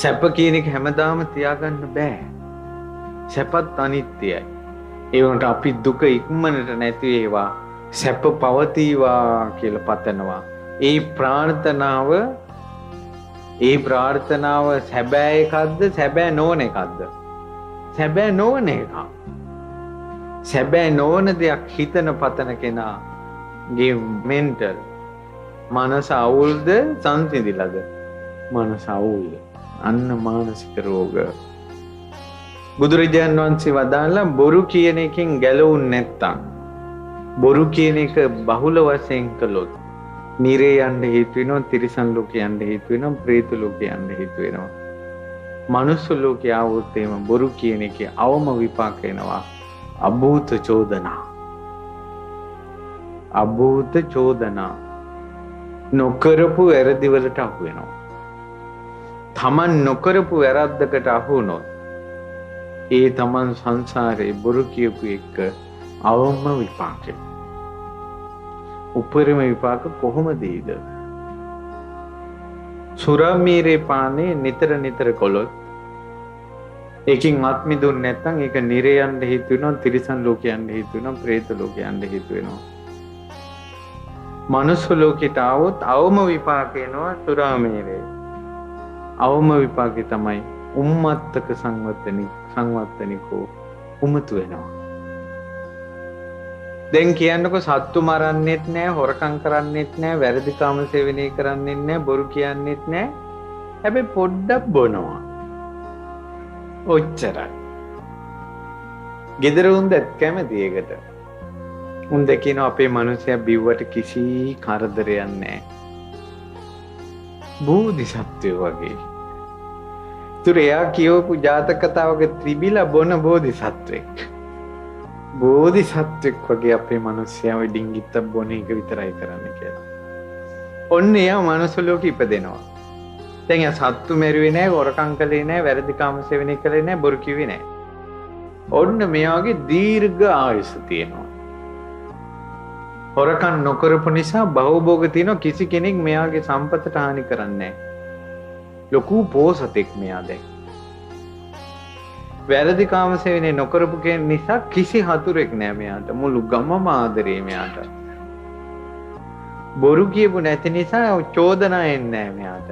සැප කියන එක හැමදාම තියාගන්න බෑ. සැපත් අනිත්‍යයි. ඒ වුණාට අපි දුක ඉක්මනට නැති වේවා, සැප පවතිවා කියලා පතනවා. ඒ ප්‍රාර්ථනාව සැබෑ එකක්ද සැබෑ නොවන එකක්ද? සැබෑ නොවන එකක්. සැබෑ නොවන දෙයක් හිතන පතන කෙනාගේ මෙන්ටල් මනස අවුල්ද සංසිඳිලාද? මනස අවුල්. අන්න මානසික රෝග. බුදුරජාණන් වහන්සේ වදාළා බොරු කියන එකෙන් ගැලවුන් නැත්තම්, බොරු කියන එක බහුල වශයෙන් කළොත් නිරේ යන්න හේතු වෙනවා, තිරිසන් ලෝකේ යන්න හේතු වෙනවා, പ്രേත ලෝකේ යන්න හේතු වෙනවා. මනුස්ස ලෝකේ ආවොත් එහෙම බොරු කියන එකේ අවම විපාක එනවා. අභූත චෝදනා. අභූත චෝදනා. නොකරපු වැරදි වලට අහු වෙනවා. තමන් නොකරපු වැරද්දකට අහු වුණොත් ඒ තමන් සංසාරේ බොරු කියපු එක අවම විපාකය. උපරිම විපාක කොහොමද ඊද? සුරාමීරේ පානේ නිතර කළොත් ඒකින් ආත්මි දුන්නේ නැත්නම් ඒක නිරේ යන්න හේතු වෙනවා, තිරිසන් ලෝකේ යන්න හේතු වෙනවා, പ്രേත ලෝකේ යන්න හේතු වෙනවා. මනුස්ස ලෝකයට આવොත් අවම විපාක එනවා සුරාමීරේ. අවම විපාකේ තමයි උම්මත්තක සංවත්තනිකෝ උමතු වෙනවා. දැන් කියන්නකො සත්තු මරන්නෙත් නෑ, හොරකම් කරන්නෙත් නෑ, වැරදි කාම සේවනය කරන්නෙත් නෑ, බොරු කියන්නෙත් නෑ. හැබැයි පොඩ්ඩක් බොනවා. ඔච්චරයි. ගෙදර උන්දත් කැමති ඒකට. උන්ද කියන අපේ මිනිස්සයා බිව්වට කිසි කරදරයක් නෑ. බෝධිසත්වයෝ වගේ. තුර එයා කියවපු ජාතක කතාවක ත්‍රිබිලා බොන බෝධිසත්වෙක්. බෝධිසත්වෙක් වගේ අපේ මිනිස්සයා ඔය ඩිංගිත්තක් බොන එක විතරයි කරන්න කියලා. ඔන්න එයා මනුස්ස ලෝකෙ ඉපදෙනවා. දැන් එයා සත්තු මැරුවේ නෑ, හොරකම් කළේ නෑ, වැරදි කාම සේවනය කළේ නෑ, බොරු කිව්වේ නෑ. ඔන්න මෙයාගේ දීර්ඝ ආයුෂ තියෙනවා. හොරකම් නොකරපු නිසා භවභෝග තියෙනවා. කිසි කෙනෙක් මෙයාගේ සම්පතට හානි කරන්නේ නෑ. ලොකු පෝසතෙක් මෙයා දැන්. වැරදි කාම සේවනය නොකරපු කෙනෙක් නිසා කිසි හතුරෙක් නෑ මෙයාට. මුළු ගමම ආදරේ මෙයාට. බොරු කියපු නැති නිසා චෝදනා එන්නේ නෑ මෙයාට.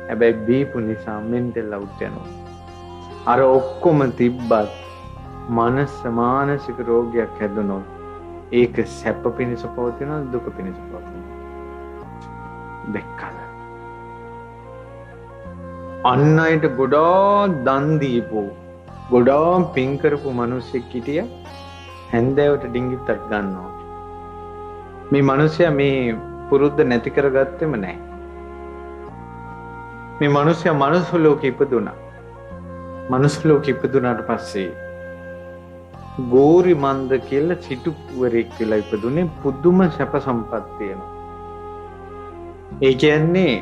හැබැයි බීපු නිසා මෙන්ටල් අවුට් යනවා. අර ඔක්කොම තිබ්බත් මානසික රෝගයක් හැදුනොත් ඒක සැප පිණිස පවතිනවද දුක පිණිස පවතිනවද? දෙකම. අන් අයට ගොඩාක් දන් දීපු, ගොඩාක් පින් කරපු මිනිස්සෙක් හිටිය හැන්දෑවට ඩිංගිත්තක් ගන්නවා. මේ මිනිස්සයා මේ පුරුද්ද නැති කරගත්තෙම නැහැ. මේ මිනිස්සයා මනුස්ස ලෝකෙ ඉපදුණා. මනුස්ස ලෝකෙ ඉපදුණාට පස්සේ ගෝරි මන්ද කියලා සිටුවරෙක් වෙලා ඉපදුනේ. පුදුම සැප සම්පත් තියෙනවා. ඒ කියන්නේ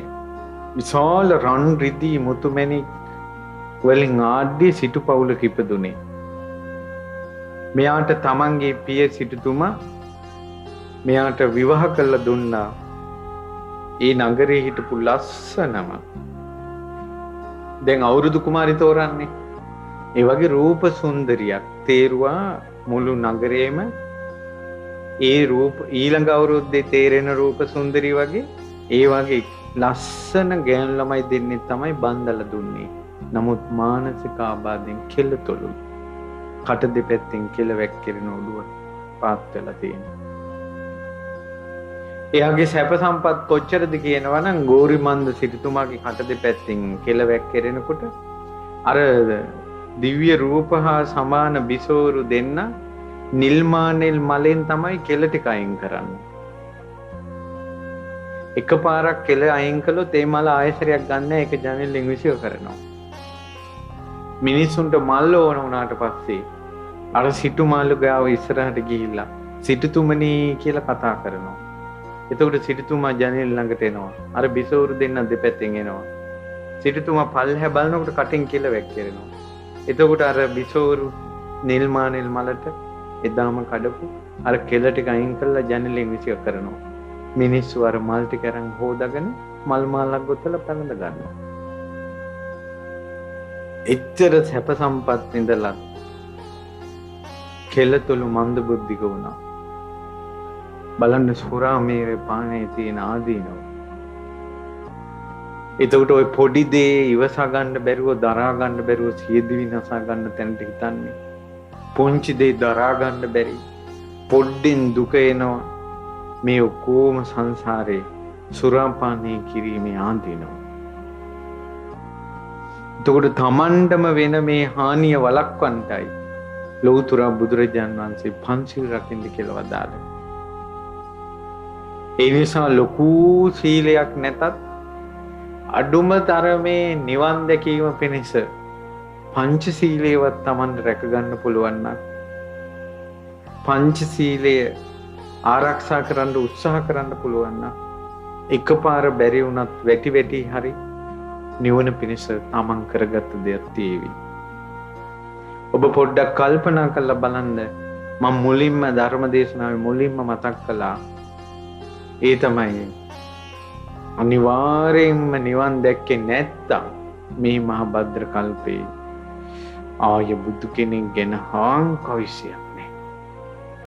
විශාල රන් රිදී මුතුමැණික් වලින් ආඩ්‍ය සිටු පවුලක ඉපදුනේ. මෙයාට තමන්ගේ පිය සිටුතුමා මෙයාට විවාහ කළ දුන්නා. ඒ නගරේ හිටපු ලස්සනම දැන් අවුරුදු කුමාරි තෝරන්නේ. ඒ වගේ රූප සුන්දරියක් තේරුවා මුළු නගරේම. ඒ රූප ඊළඟ අවුරුද්දේ තේරෙන රූප සුන්දරිය වගේ ඒ වගේ ලස්සන ගෑනු ළමයි දෙන්නේ තමයි බන්දලා දුන්නේ. නමුත් මානසික ආබාධයෙන් කෙල්ලතොලුයි. කට දෙපැත්තෙන් කෙල වැක්කිරෙන ඔළුව පාත් වෙලා තියෙනවා. එයාගේ සැප සම්පත් කොච්චරද කියනවා නම් ගෝරිමන්ද සිටුතුමාගේ කට දෙපැත්තෙන් කෙල වැක්කිරෙනකොට අර දිව්‍ය රූප හා සමාන බිසෝරු දෙන්න නිල්මානෙල් මලෙන් තමයි කෙල ටික අයින් කරන්නේ. එකපාරක් කෙල අයින් කළොත් ඒ මල ආයසරයක් ගන්න ඒක ජනෙලෙන් විසිව කරනවා. මිනිස්සුන්ට මල්ල ඕන වුණාට පස්සේ අර සිටු මාළු ගාව ඉස්සරහට ගිහිල්ලා සිටුතුමනි කියලා කතා කරනවා. එතකොට සිටුතුමා ජනෙල ළඟට එනවා. අර බිසෝරු දෙන්න දෙපැත්තෙන් එනවා. සිටුතුමා පල්හැ බලනකොට කටින් කෙල වැක්කිරෙනවා. එතකොට අර බිසෝරු නිල්මානෙල් මලට එදාම කඩපු අර කෙල ටික අයින් කරලා ජනෙලෙන් විසිව කරනවා. මිනිස්සු අර මල් ටික අරන් හොදාගෙන මල් මාලක් ගොතලා පැනඳ ගන්නවා. එච්චර සැප සම්පත් ඉඳලා කෙලතුළු මන්ද බුද්ධික වුණා. බලන්න සුරාමේරේ පානේ තියෙන ආදීනව. එතකොට ওই පොඩි දේ ඉවසා ගන්න බැරුව දරා ගන්න බැරුව සියදි විනාසා ගන්න තැනට හිතන්නේ. පුංචි දේ දරා ගන්න බැරි. පොඩ්ඩෙන් දුක එනවා. මේ ඔක්කොම සංසාරේ සුරාපානය කිරීමේ ආදීනව. එතකොට තමන්ටම වෙන මේ හානිය වළක්වන්නයි ලෞතර බුදුරජාණන් වහන්සේ පංචශීල රකින්න කියලා වදාළා. ඒ නිසා ලොකු සීලයක් නැතත් අඩුම තරමේ නිවන් දැකීම පිණිස පංචශීලයවත් Taman රැක ගන්න පුළුවන් නම් පංචශීලය ආරක්ෂා කරන්න උත්සාහ කරන්න පුළුවන් නම් එකපාර බැරි වුණත් වැටි වැටි හරි නිවන පිණිස Taman කරගත්ත දෙයක් තීවි. ඔබ පොඩ්ඩක් කල්පනා කරලා බලන්න. මම මුලින්ම ධර්ම දේශනාවේ මුලින්ම මතක් කළා. ඒ තමයි අනිවාර්යෙන්ම නිවන් දැක්කේ නැත්තම් මේ මහ භද්‍ර කල්පේ ආය බුදු කෙනෙක් ගැන හාං කවිසියක්